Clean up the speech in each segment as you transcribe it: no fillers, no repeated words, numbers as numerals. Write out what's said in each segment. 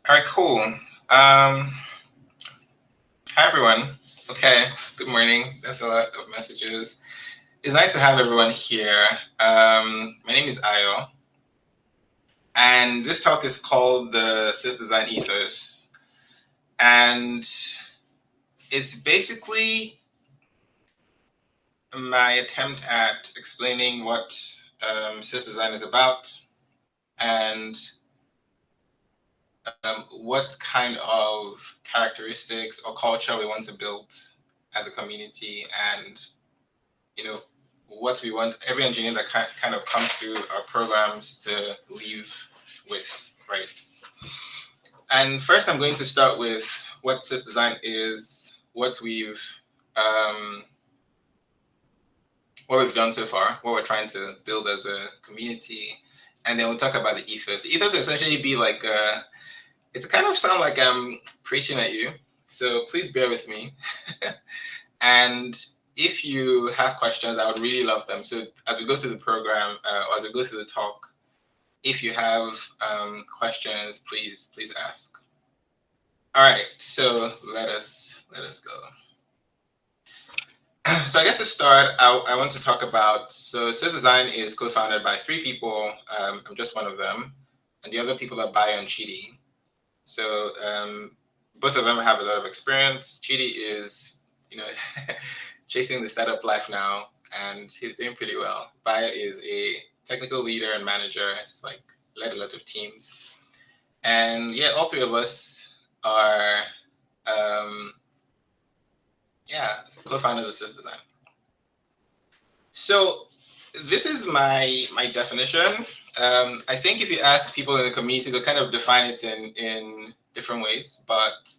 All right, cool. Hi, everyone. Okay, good morning. That's a lot of messages. It's nice to have everyone here. My name is Ayo, and this talk is called the SysDsgn Ethos. And it's basically my attempt at explaining what SysDsgn is about and what kind of characteristics or culture we want to build as a community, and what we want every engineer that kind of comes through our programs to leave with, right? And first, I'm going to start with what SysDsgn is, um, what we've done so far, what we're trying to build as a community, and then we'll talk about the ethos. The ethos will essentially be like it's kind of sound like I'm preaching at you, so please bear with me. And if you have questions, I would really love them. So as we go through the program, or as we go through the talk, if you have questions, please ask. All right, so let us go. So I guess to start, I want to talk about, so SysDsgn is co-founded by 3 people. I'm just one of them, and the other people are Bayo and Chidi. So both of them have a lot of experience. Chidi is, chasing the startup life now, and he's doing pretty well. Bayo is a technical leader and manager. He's like led a lot of teams, and yeah, all 3 of us are co-founders of SysDsgn. So this is my definition. I think if you ask people in the community, they'll kind of define it in different ways, but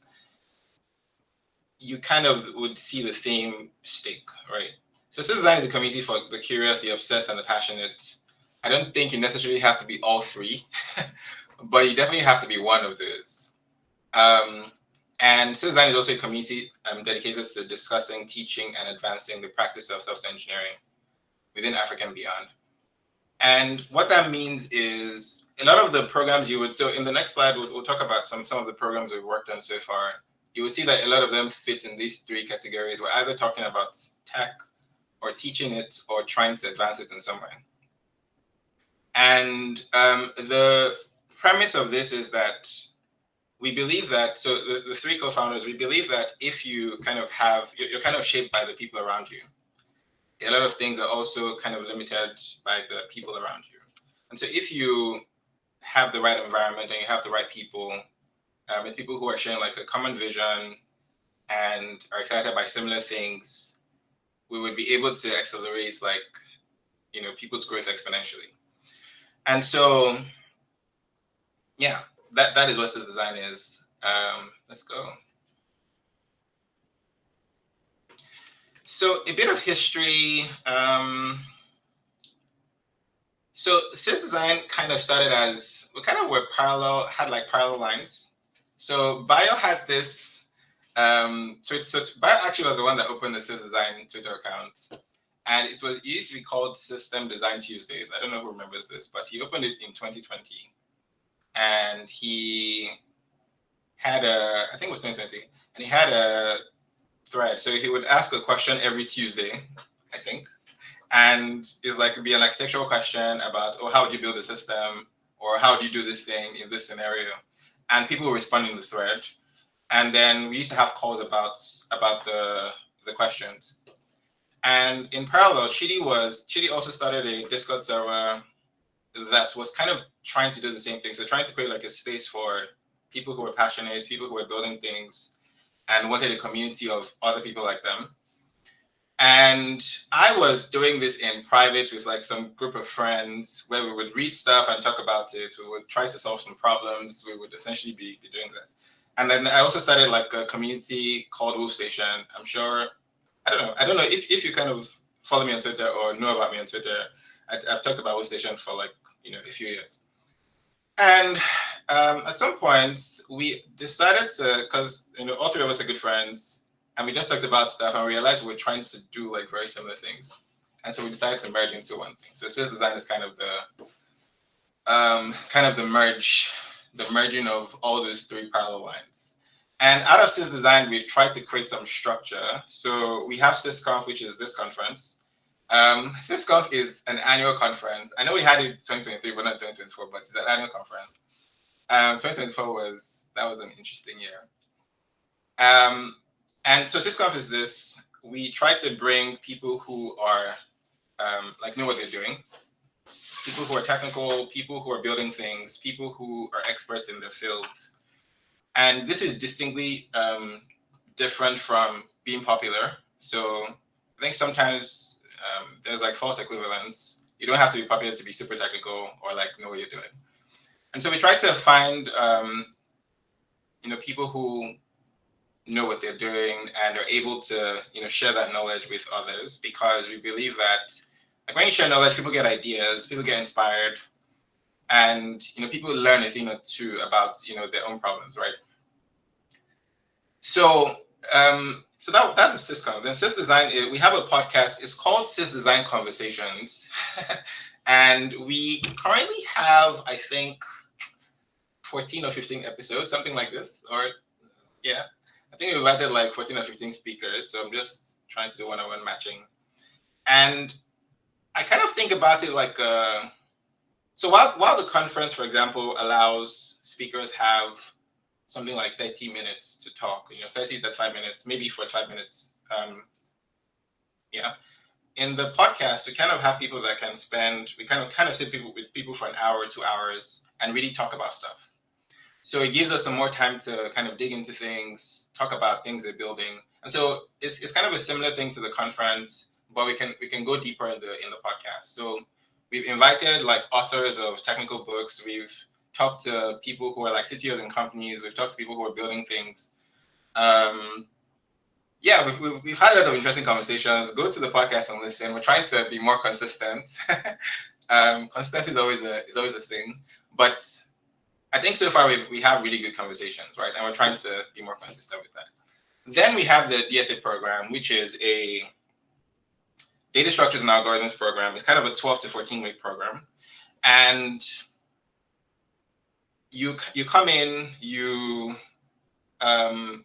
you kind of would see the theme stick, right? So SysDsgn is a community for the curious, the obsessed, and the passionate. I don't think you necessarily have to be all 3, but you definitely have to be one of those. And SysDsgn is also a community dedicated to discussing, teaching, and advancing the practice of software engineering within Africa and beyond. And what that means is a lot of the programs you would, so in the next slide, we'll talk about some of the programs we've worked on so far. You would see that a lot of them fit in these 3 categories. We're either talking about tech or teaching it or trying to advance it in some way. And the premise of this is that we believe that, so the 3 co-founders, we believe that if you kind of have, you're kind of shaped by the people around you. A lot of things are also kind of limited by the people around you. And so if you have the right environment and you have the right people, with people who are sharing like a common vision and are excited by similar things, we would be able to accelerate people's growth exponentially. And so, yeah, that is what SysDsgn is. Let's go. So a bit of history. So SysDsgn kind of started as, we kind of were had parallel lines. So Bayo had this, so Bayo actually was the one that opened the SysDsgn Twitter account. And it used to be called System Design Tuesdays. I don't know who remembers this, but he opened it in 2020. And he had I think it was 2020, and he had a thread. So he would ask a question every Tuesday, I think. And it's like, it'd be an architectural question about, how would you build a system? Or how do you do this thing in this scenario? And people were responding to the thread. And then we used to have calls about the questions. And in parallel, Chidi also started a Discord server that was kind of trying to do the same thing. So trying to create like a space for people who were passionate, people who were building things, and wanted a community of other people like them. And I was doing this in private with like some group of friends where we would read stuff and talk about it. We would try to solve some problems. We would essentially be doing that. And then I also started like a community called Wolf Station. I'm sure, I don't know if you kind of follow me on Twitter or know about me on Twitter. I've talked about Wolf Station for like, a few years. And at some point we decided to, because all 3 of us are good friends, and we just talked about stuff and realized we were trying to do like very similar things. And so we decided to merge into one thing. So SysDsgn is kind of the merge the merging of all those three parallel lines. And out of SysDsgn, we've tried to create some structure. So we have SysConf, which is this conference. SysConf is an annual conference. I know we had it 2023, but not 2024, but it's an annual conference. 2024 was an interesting year. And so SysConf is this. We try to bring people who are like know what they're doing, people who are technical, people who are building things, people who are experts in their field. And this is distinctly different from being popular. So I think sometimes there's like false equivalence. You don't have to be popular to be super technical or like know what you're doing. And so we try to find people who know what they're doing and are able to share that knowledge with others, because we believe that like when you share knowledge, people get ideas, people get inspired, and people learn a thing or two about their own problems, right? So that's a SysConf. Then SysDsgn, we have a podcast. It's called SysDsgn Conversations, and we currently have, I think, 14 or 15 episodes, something like this, or yeah. I think we invited like 14 or 15 speakers, so I'm just trying to do one-on-one matching. And I kind of think about it like, so while the conference, for example, allows speakers have something like 30 minutes to talk, 30, that's 5 minutes, maybe 45 minutes. Yeah. In the podcast, we kind of have people that can spend, we kind of sit with people for an hour, 2 hours, and really talk about stuff. So it gives us some more time to kind of dig into things, talk about things they're building. And so it's kind of a similar thing to the conference, but we can go deeper in the podcast. So we've invited like authors of technical books. We've talked to people who are like CTOs in companies. We've talked to people who are building things. Yeah, we've had a lot of interesting conversations. Go to the podcast and listen. We're trying to be more consistent. Consistency is always a thing, but I think so far we have really good conversations, right? And we're trying to be more consistent with that. Then we have the DSA program, which is a data structures and algorithms program. It's kind of a 12 to 14-week program. And you come in, you learn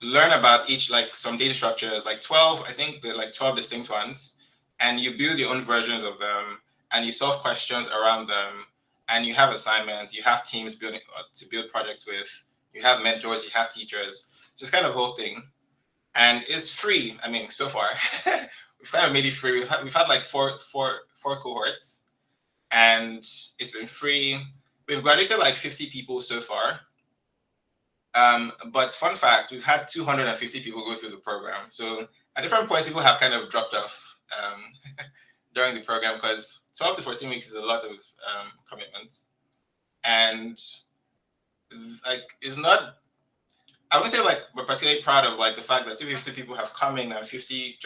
about each, like some data structures, like 12, I think they're like 12 distinct ones. And you build your own versions of them, and you solve questions around them. And you have assignments, you have teams to build projects with, you have mentors, you have teachers, just kind of whole thing. And it's free. I mean, so far, we've kind of made it free. We've had like four cohorts, and it's been free. We've graduated like 50 people so far. But fun fact, we've had 250 people go through the program. So at different points, people have kind of dropped off during the program, because 12 to 14 weeks is a lot of commitments. And like, it's not, I wouldn't say like we're particularly proud of like the fact that 250 people have come in and 50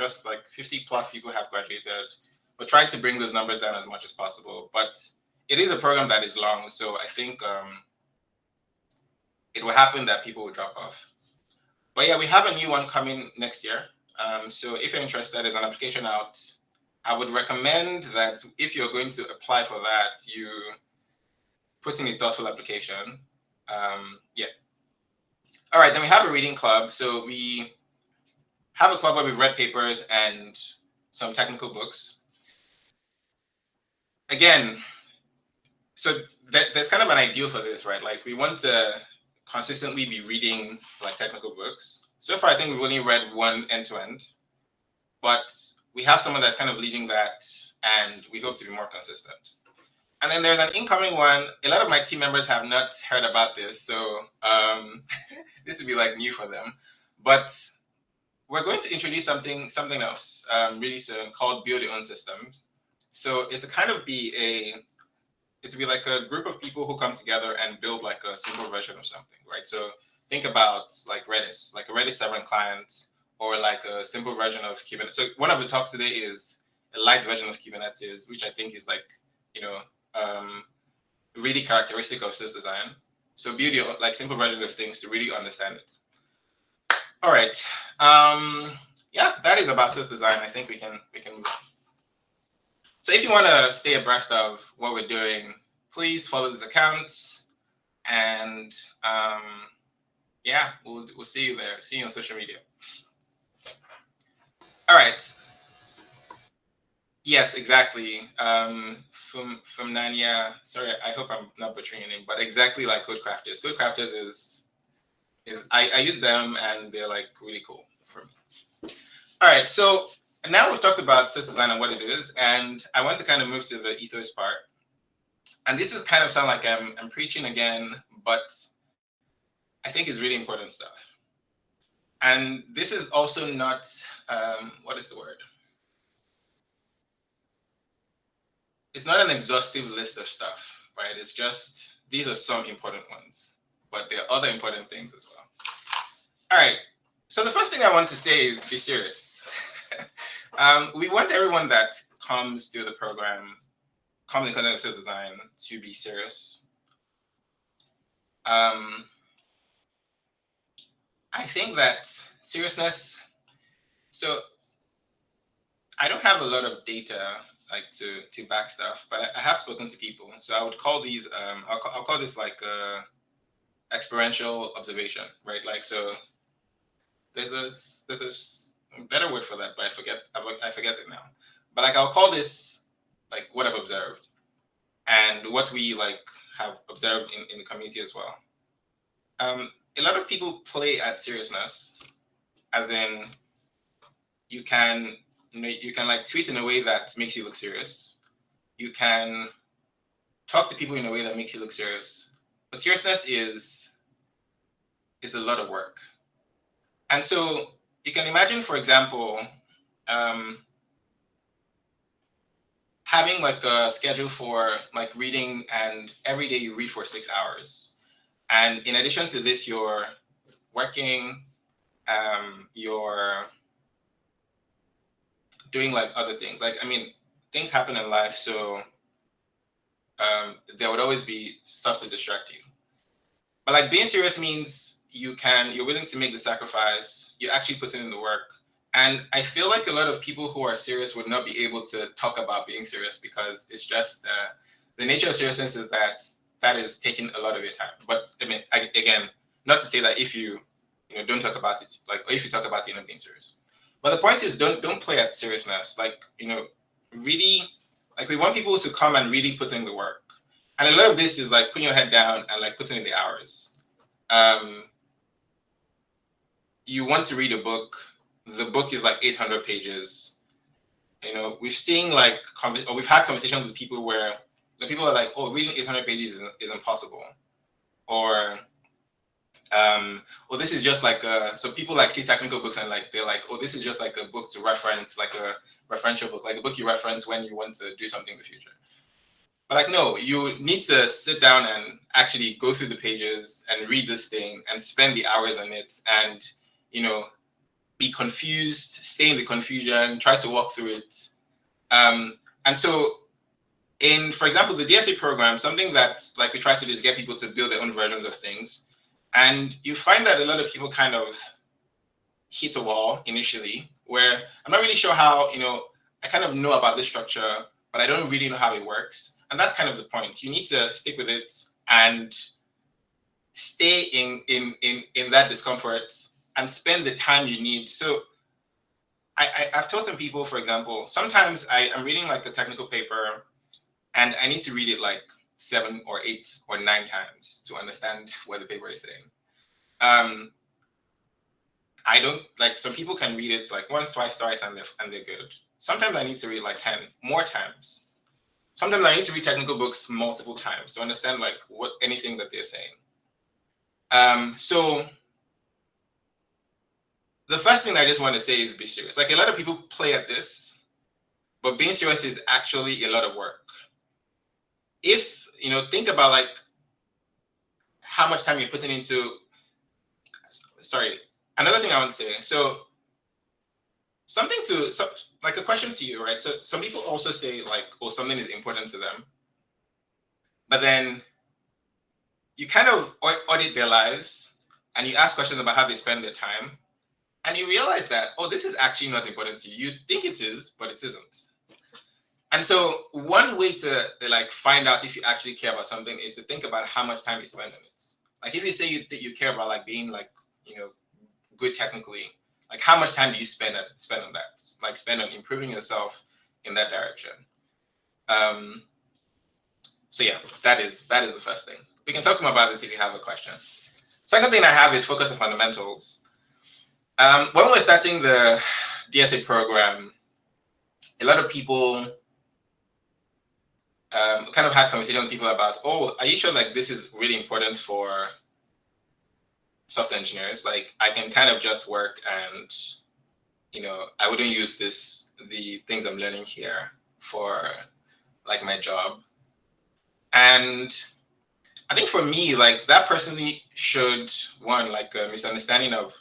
plus people have graduated. We're trying to bring those numbers down as much as possible. But it is a program that is long, so I think it will happen that people will drop off. But yeah, we have a new one coming next year. So if you're interested, there's an application out. I would recommend that if you're going to apply for that, you put in a thoughtful application. Yeah. All right, then we have a reading club. So we have a club where we've read papers and some technical books. Again, so there's kind of an ideal for this, right? Like we want to consistently be reading like technical books. So far, I think we've only read one end-to-end, but we have someone that's kind of leading that, and we hope to be more consistent. And then there's an incoming one. A lot of my team members have not heard about this, so this would be like new for them. But we're going to introduce something else really soon called Build Your Own Systems. So it's a kind of it's be like a group of people who come together and build like a simple version of something, right? So think about like Redis, like a Redis server and client, or like a simple version of Kubernetes. So one of the talks today is a light version of Kubernetes, which I think is like, really characteristic of SysDsgn. So build your like simple versions of things to really understand it. All right. Yeah, that is about SysDsgn. I think we can move on. So if you want to stay abreast of what we're doing, please follow these accounts. And yeah, we'll see you there. See you on social media. All right. Yes, exactly. From Nanya. Sorry, I hope I'm not butchering your name, but exactly like Code Crafters. Code Crafters is I use them and they're like really cool for me. All right, so now we've talked about SysDsgn and what it is, and I want to kind of move to the ethos part. And this would kind of sound like I'm preaching again, but I think it's really important stuff. And this is also not what is the word? It's not an exhaustive list of stuff, right? It's just these are some important ones, but there are other important things as well. All right. So the first thing I want to say is be serious. We want everyone that comes to the program, comes in content of SysDsgn, to be serious. I think that seriousness. So I don't have a lot of data like to back stuff, but I have spoken to people. So I would call these I'll call this like experiential observation, right? Like so there's a better word for that, but I forget it now. But like I'll call this like what I've observed and what we like have observed in the community as well. A lot of people play at seriousness, as in you can like tweet in a way that makes you look serious. You can talk to people in a way that makes you look serious. But seriousness is a lot of work. And so you can imagine, for example, having like a schedule for like reading, and every day you read for 6 hours. And in addition to this, you're working, you're doing like other things. Like, I mean, things happen in life, so there would always be stuff to distract you. But like being serious means you're willing to make the sacrifice, you actually put in the work. And I feel like a lot of people who are serious would not be able to talk about being serious because it's just the nature of seriousness is that is taking a lot of your time. But I mean, again, not to say that if you don't talk about it, like, or if you talk about it, you're not being serious. But the point is, don't play at seriousness. Like, really, like we want people to come and really put in the work. And a lot of this is like putting your head down and like putting in the hours. You want to read a book. The book is like 800 pages. We've seen like, or we've had conversations with people where the people are like, oh, reading 800 pages is impossible. Or, this is just like so people like see technical books and like, they're like, oh, this is just like a book to reference, like a referential book, like a book you reference when you want to do something in the future. But like, no, you need to sit down and actually go through the pages and read this thing and spend the hours on it and, be confused, stay in the confusion, try to walk through it. And so for example, the DSA program, something that like we try to do is get people to build their own versions of things. And you find that a lot of people kind of hit a wall initially where I'm not really sure how, I kind of know about this structure, but I don't really know how it works. And that's kind of the point. You need to stick with it and stay in that discomfort and spend the time you need. So I've told some people, for example, sometimes I'm reading like a technical paper and I need to read it like 7 or 8 or 9 times to understand what the paper is saying. I don't like, some people can read it like once, twice, and they're good. Sometimes I need to read like 10 more times. Sometimes I need to read technical books multiple times to understand like anything that they're saying. So the first thing I just want to say is be serious. Like a lot of people play at this, but being serious is actually a lot of work. If, think about like how much time you're putting into, another thing I want to say. So like a question to you, right? So some people also say like, oh, something is important to them, but then you kind of audit their lives and you ask questions about how they spend their time. And you realize that, oh, this is actually not important to you. You think it is, but it isn't. And so one way to like find out if you actually care about something is to think about how much time you spend on it. Like if you say you care about like being like, you know, good technically, like how much time do you spend on that? Like spend on improving yourself in that direction. So yeah, that is the first thing. We can talk more about this if you have a question. Second thing I have is focus on fundamentals. When we're starting the DSA program, a lot of people kind of had conversations with people about, oh, are you sure like this is really important for software engineers? Like I can kind of just work and, you know, I wouldn't use the things I'm learning here for like my job. And I think for me, like that personally should, one, like a misunderstanding of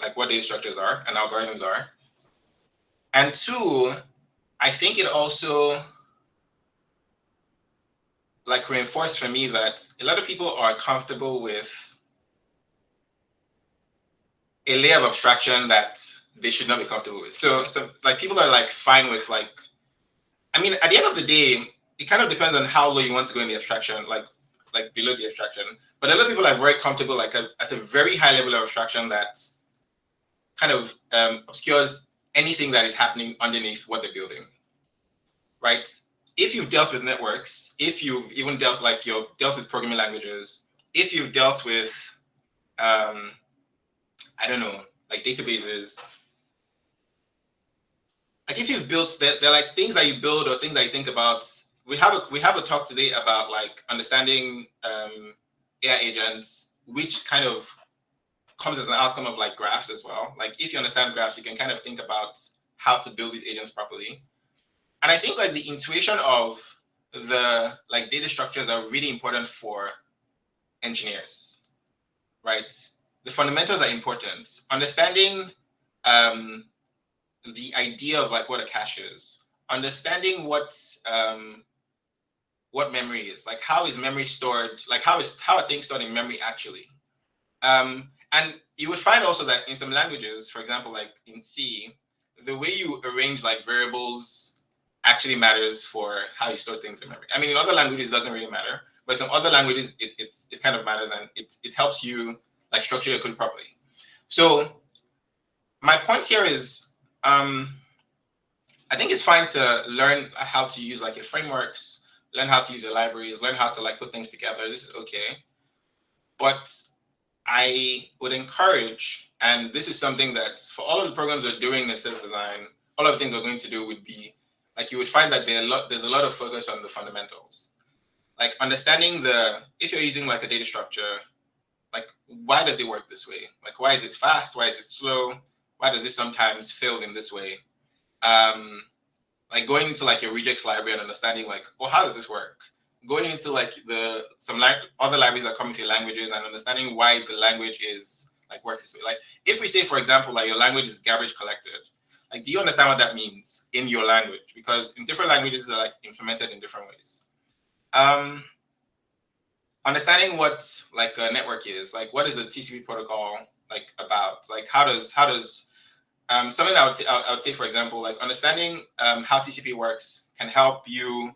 like what data structures are and algorithms are. And two, I think it also like reinforced for me that a lot of people are comfortable with a layer of abstraction that they should not be comfortable with. So like people are like fine with like, I mean, at the end of the day, it kind of depends on how low you want to go in the abstraction, like below the abstraction. But a lot of people are very comfortable like at a very high level of abstraction that kind of obscures anything that is happening underneath what they're building, right? If you've dealt with networks, if you've even dealt with programming languages, if you've dealt with, I don't know, like databases, like if you've built, they're like things that you build or things that you think about. We have a talk today about like understanding AI agents, which kind of comes as an outcome of like graphs as well. Like if you understand graphs, you can kind of think about how to build these agents properly. And I think like the intuition of the like data structures are really important for engineers, right? The fundamentals are important. Understanding the idea of like what a cache is, understanding what memory is, like how is memory stored, like how are things stored in memory actually. And you would find also that in some languages, for example, like in C, the way you arrange like variables actually matters for how you store things in memory. I mean, in other languages, it doesn't really matter, but some other languages, it kind of matters, and it helps you like structure your code properly. So my point here is, I think it's fine to learn how to use like your frameworks, learn how to use your libraries, learn how to like put things together. This is okay. But I would encourage, and this is something that for all of the programs we're doing in SysDsgn, all of the things we're going to do would be, like you would find that there's a lot of focus on the fundamentals. Like understanding if you're using like a data structure, like why does it work this way? Like why is it fast? Why is it slow? Why does it sometimes fail in this way? Like going into like your regex library and understanding like, well, how does this work? Going into like some other libraries that come with your languages and understanding why the language is like works this way. Like if we say, for example, like your language is garbage collected, like do you understand what that means in your language? Because in different languages are like implemented in different ways. Understanding what like a network is, like what is the TCP protocol like about? Like how does something I would say, for example, like understanding how TCP works can help you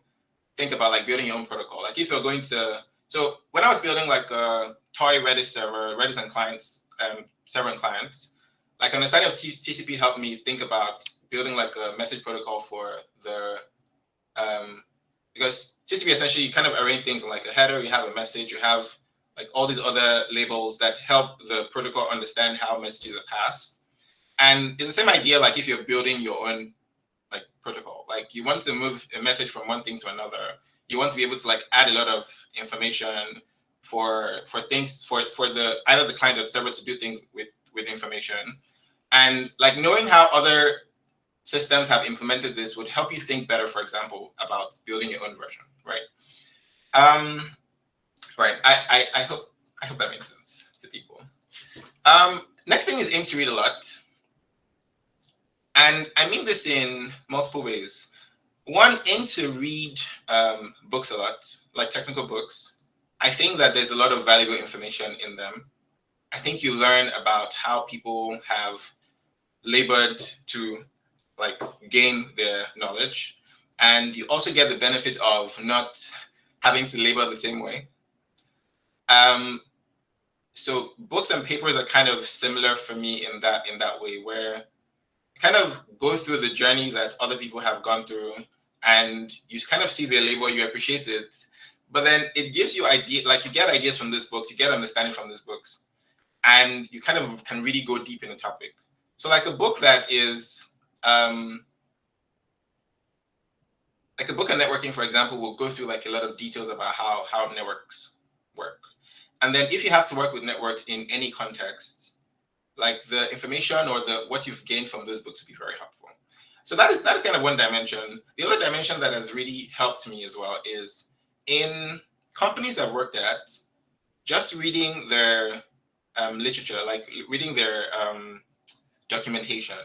think about like building your own protocol. Like if you're going to, so when I was building like a toy Redis server, Redis and clients, server and clients, like understanding of TCP helped me think about building like a message protocol for the, because TCP essentially you kind of arrange things in like a header, you have a message, you have like all these other labels that help the protocol understand how messages are passed. And it's the same idea, like if you're building your own like protocol, like you want to move a message from one thing to another, you want to be able to like add a lot of information for things for the either the client or the server to do things with information. And like knowing how other systems have implemented this would help you think better, for example, about building your own version, right? Right. I hope that makes sense to people. Next thing is aim to read a lot. And I mean this in multiple ways. One, aim to read books a lot, like technical books. I think that there's a lot of valuable information in them. I think you learn about how people have labored to like gain their knowledge, and you also get the benefit of not having to labor the same way. So books and papers are kind of similar for me in that way, where you kind of go through the journey that other people have gone through, and you kind of see their labor, you appreciate it, but then it gives you like you get ideas from these books, you get understanding from these books, and you kind of can really go deep in the topic. So like a book that is like a book on networking, for example, will go through like a lot of details about how networks work. And then if you have to work with networks in any context, like the information or what you've gained from those books will be very helpful. So that is kind of one dimension. The other dimension that has really helped me as well is in companies I've worked at, just reading their literature, like reading their documentation,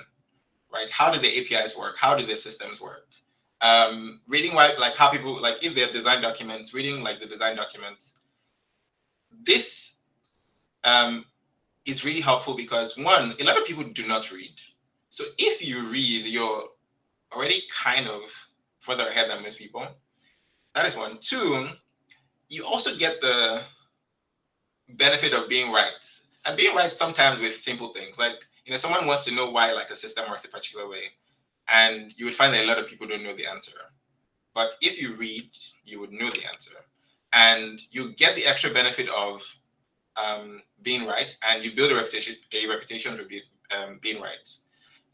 right? How do the APIs work? How do their systems work? Reading like how people, like if they're design documents, reading like the design documents. This is really helpful because one, a lot of people do not read. So if you read, you're already kind of further ahead than most people. That is one. Two, you also get the benefit of being right. And being right sometimes with simple things. Like, someone wants to know why like a system works a particular way. And you would find that a lot of people don't know the answer. But if you read, you would know the answer. And you get the extra benefit of being right, and you build a reputation for being right.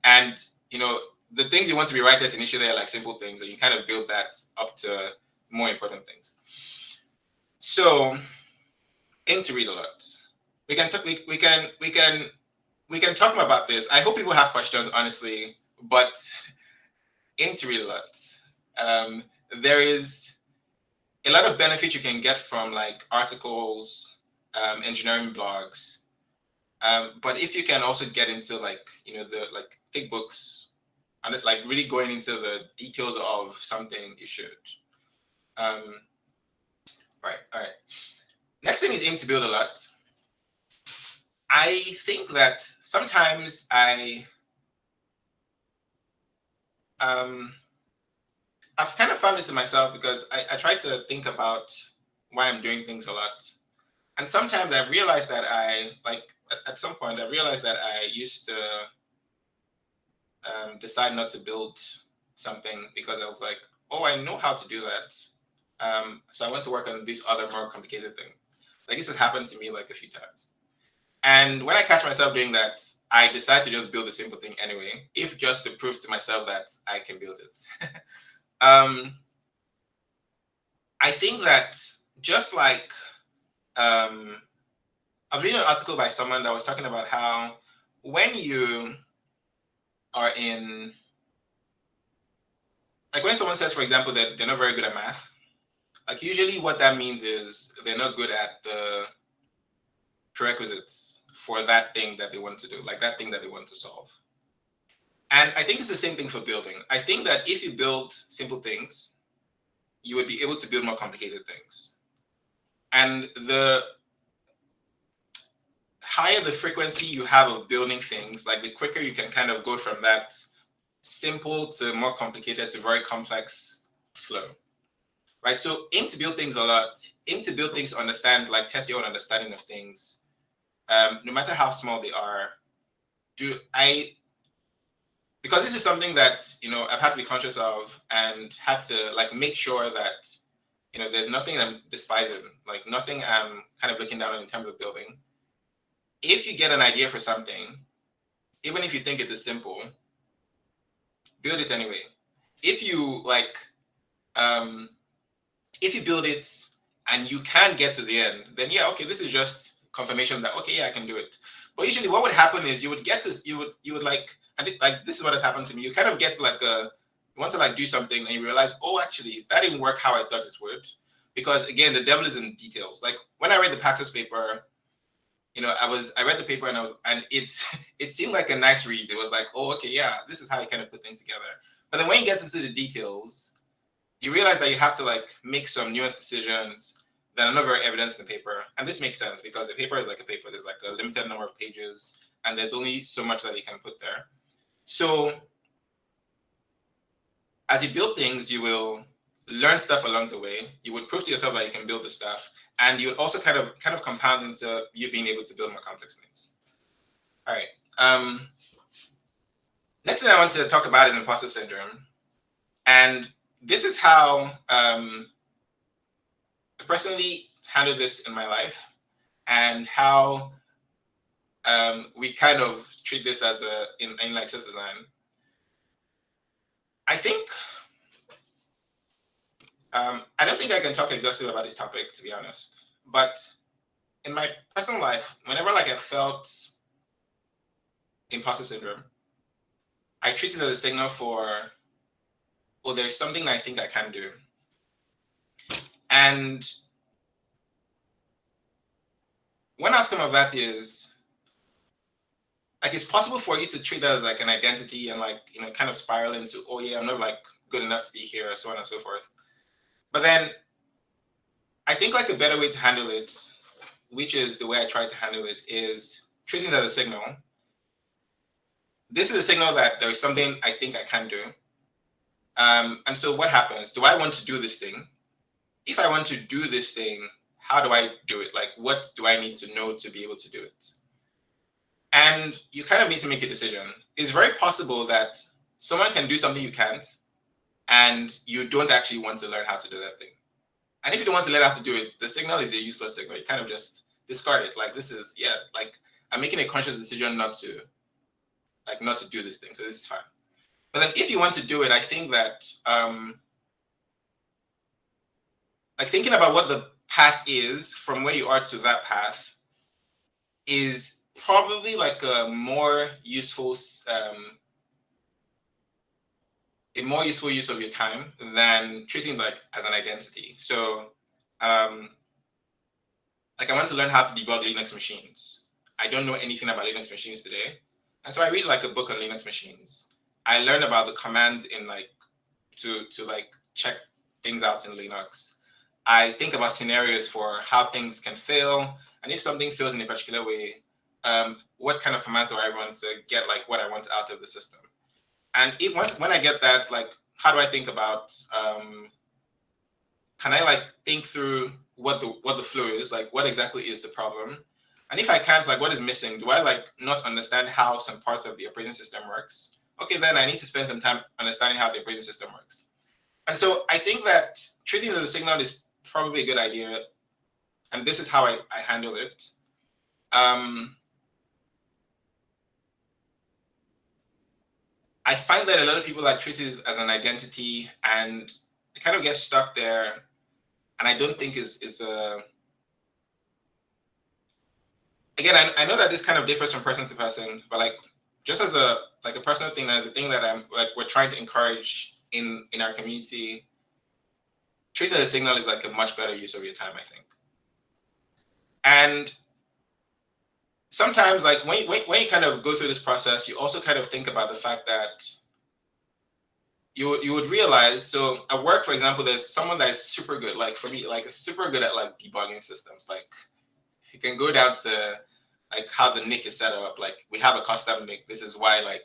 And the things you want to be right at initially are like simple things, and you kind of build that up to more important things. So, aim to read a lot. We can talk about this. I hope people have questions, honestly, but aim to read a lot. There is a lot of benefit you can get from like articles, engineering blogs. But if you can also get into like, the like thick books and like really going into the details of something, you should. All right. Next thing is aim to build a lot. I think that sometimes I've kind of found this in myself because I try to think about why I'm doing things a lot. And sometimes I've realized that at some point, I've realized that I used to decide not to build something because I was like, oh, I know how to do that. So I went to work on this other more complicated thing. Like this has happened to me like a few times. And when I catch myself doing that, I decide to just build a simple thing anyway, if just to prove to myself that I can build it. I think that just like I was reading an article by someone that was talking about how when you are in, like when someone says, for example, that they're not very good at math, like usually what that means is they're not good at the prerequisites for that thing that they want to do, like that thing that they want to solve. And I think it's the same thing for building. I think that if you build simple things, you would be able to build more complicated things. And the higher the frequency you have of building things, like the quicker you can kind of go from that simple to more complicated to very complex flow, right? So aim to build things a lot, aim to build things to understand, like test your own understanding of things, no matter how small they are. Because this is something that, I've had to be conscious of and had to like make sure that, there's nothing I'm despising, like nothing I'm kind of looking down on in terms of building. If you get an idea for something, even if you think it is simple, build it anyway. If you if you build it and you can get to the end, then yeah, okay, this is just confirmation that okay, yeah, I can do it. But usually, what would happen is you would like, and this is what has happened to me. You kind of get to you want to like do something and you realize, oh, actually, that didn't work how I thought it would, because again, the devil is in details. Like when I read the Paxos paper, I read the paper and it seemed like a nice read. It was like, oh, okay, yeah, this is how you kind of put things together. But then when you get into the details, you realize that you have to like make some nuanced decisions that are not very evident in the paper. And this makes sense because a paper is like a paper. There's like a limited number of pages and there's only so much that you can put there. So as you build things, you will learn stuff along the way. You would prove to yourself that you can build the stuff, and you would also kind of compound into you being able to build more complex things. All right. Next thing I want to talk about is imposter syndrome, and this is how I personally handle this in my life, and how we kind of treat this as in like SysDsgn. I think I don't think I can talk exhaustively about this topic, to be honest. But in my personal life, whenever like I felt imposter syndrome, I treat it as a signal for, oh, there's something I think I can do. And one outcome of that is, like, it's possible for you to treat that as like an identity and like, kind of spiral into, oh yeah, I'm not like good enough to be here, or so on and so forth. But then I think like a better way to handle it, which is the way I try to handle it, is treating it as a signal. This is a signal that there is something I think I can do. And so what happens? Do I want to do this thing? If I want to do this thing, how do I do it? Like, what do I need to know to be able to do it? And you kind of need to make a decision. It's very possible that someone can do something you can't, and you don't actually want to learn how to do that thing. And if you don't want to learn how to do it, the signal is a useless signal. You kind of just discard it. Like, this is, yeah, like I'm making a conscious decision not to do this thing. So this is fine. But then if you want to do it, I think that like thinking about what the path is from where you are to that path is probably like a more useful use of your time than treating like as an identity. So like I want to learn how to debug Linux machines. I don't know anything about Linux machines today. And so I read like a book on Linux machines. I learn about the commands in like to like check things out in Linux. I think about scenarios for how things can fail, and if something fails in a particular way, what kind of commands do I run to get like what I want out of the system? And when I get that, like, how do I think about? Can I like think through what the flow is? Like, what exactly is the problem? And if I can't, like, what is missing? Do I like not understand how some parts of the operating system works? Okay, then I need to spend some time understanding how the operating system works. And so I think that treating it as a signal is probably a good idea. And this is how I handle it. I find that a lot of people like treat it as an identity, and they kind of get stuck there. And I don't think is again, I know that this kind of differs from person to person, but like just as a personal thing, as a thing that we're trying to encourage in our community, treating the signal is like a much better use of your time, I think. And sometimes, like when you kind of go through this process, you also kind of think about the fact that you would realize. So at work, for example, there's someone that is super good. Like for me, like super good at like debugging systems. Like you can go down to like how the NIC is set up. Like we have a custom NIC. This is why like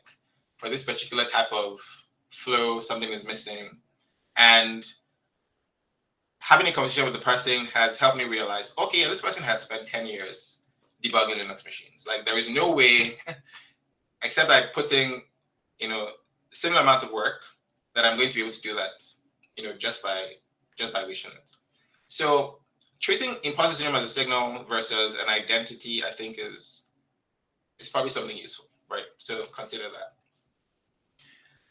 for this particular type of flow, something is missing. And having a conversation with the person has helped me realize, okay, this person has spent 10 years debugging Linux machines. Like there is no way, except by putting, similar amount of work, that I'm going to be able to do that, just by wishing it. So treating imposter syndrome as a signal versus an identity, I think is probably something useful, right? So consider that.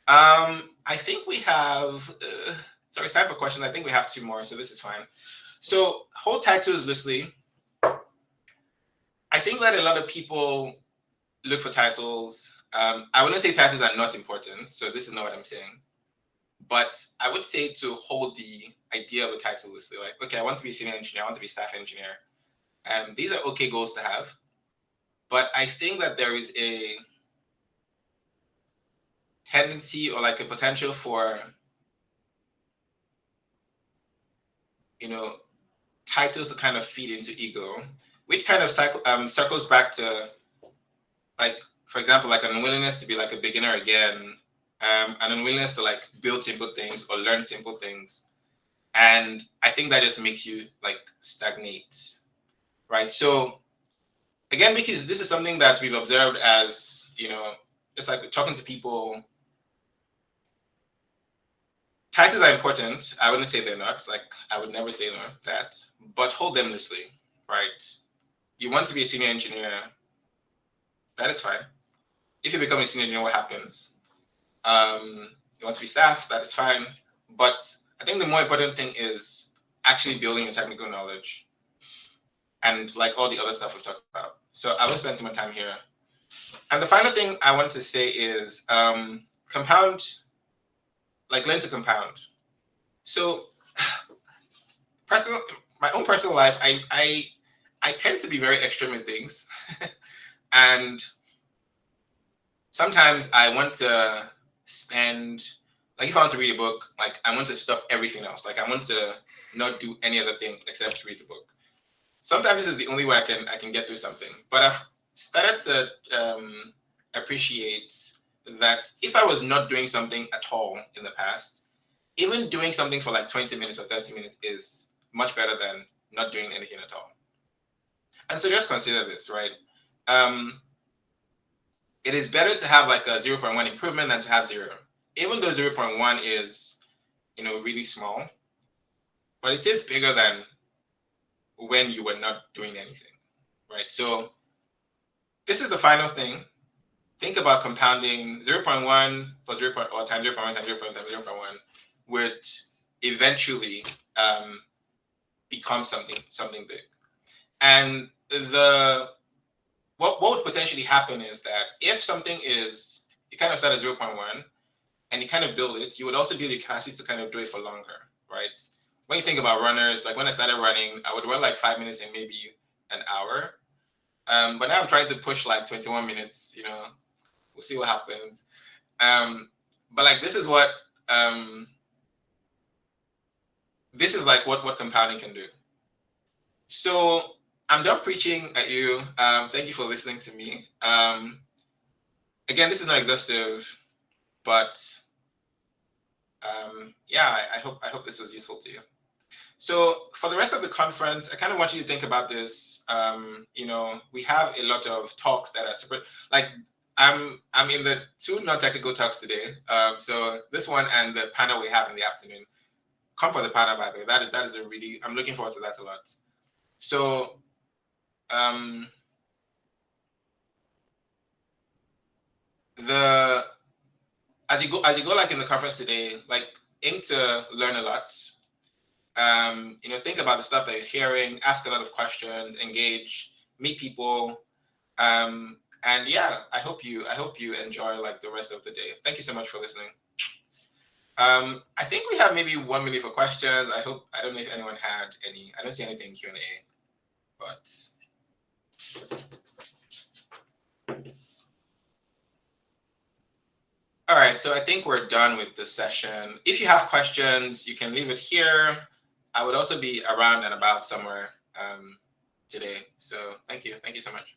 I think we have, sorry, it's time for questions. I think we have 2 more, so this is fine. So hold titles loosely. I think that a lot of people look for titles. I wouldn't say titles are not important, so this is not what I'm saying. But I would say to hold the idea of a title loosely. Like, okay, I want to be a senior engineer, I want to be staff engineer. These are okay goals to have. But I think that there is a tendency or like a potential for, titles to kind of feed into ego, which kind of circles back to, like, for example, like an unwillingness to be like a beginner again, an unwillingness to like build simple things or learn simple things. And I think that just makes you like stagnate, right? So again, because this is something that we've observed as, just like talking to people, titles are important. I wouldn't say they're not. Like, I would never say no that, but hold them loosely, right? You want to be a senior engineer, that is fine. If you become a senior engineer, what happens? You want to be staff, that is fine. But I think the more important thing is actually building your technical knowledge and like all the other stuff we've talked about. So I will spend some more time here. And the final thing I want to say is compound, like learn to compound. So my own personal life, I tend to be very extreme in things. And sometimes I want to spend, like if I want to read a book, like I want to stop everything else. Like I want to not do any other thing except read the book. Sometimes this is the only way I can get through something. But I've started to appreciate that if I was not doing something at all in the past, even doing something for like 20 minutes or 30 minutes is much better than not doing anything at all. And so just consider this, right? It is better to have like a 0.1 improvement than to have zero. Even though 0.1 is, really small, but it is bigger than when you were not doing anything, right? So this is the final thing. Think about compounding 0.1 plus 0. Or times 0.1 times 0.1 times 0.1 would eventually become something big. And what would potentially happen is that if something is, you kind of start at 0.1 and you kind of build it, you would also build the capacity to kind of do it for longer, right? When you think about runners, like when I started running, I would run like 5 minutes and maybe an hour. But now I'm trying to push like 21 minutes, we'll see what happens. But like this is what what compounding can do. So I'm done preaching at you. Thank you for listening to me. Again, this is not exhaustive, but yeah, I hope this was useful to you. So for the rest of the conference, I kind of want you to think about this. We have a lot of talks that are super. Like I'm in the 2 non-technical talks today. So this one and the panel we have in the afternoon. Come for the panel, by the way. That is a really. I'm looking forward to that a lot. So as you go like in the conference today, like aim to learn a lot. Think about the stuff that you're hearing, ask a lot of questions, engage, meet people. And yeah, I hope you enjoy like the rest of the day. Thank you so much for listening. I think we have maybe 1 minute for questions. I don't know if anyone had any. I don't see anything in Q&A, but all right, so I think we're done with this session. If you have questions, you can leave it here. I would also be around and about somewhere today. So thank you so much.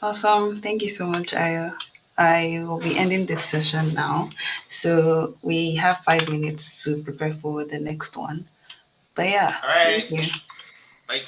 Awesome. Thank you so much, Ayo. I will be ending this session now. So we have 5 minutes to prepare for the next one. But yeah, all right. thank you. Bye.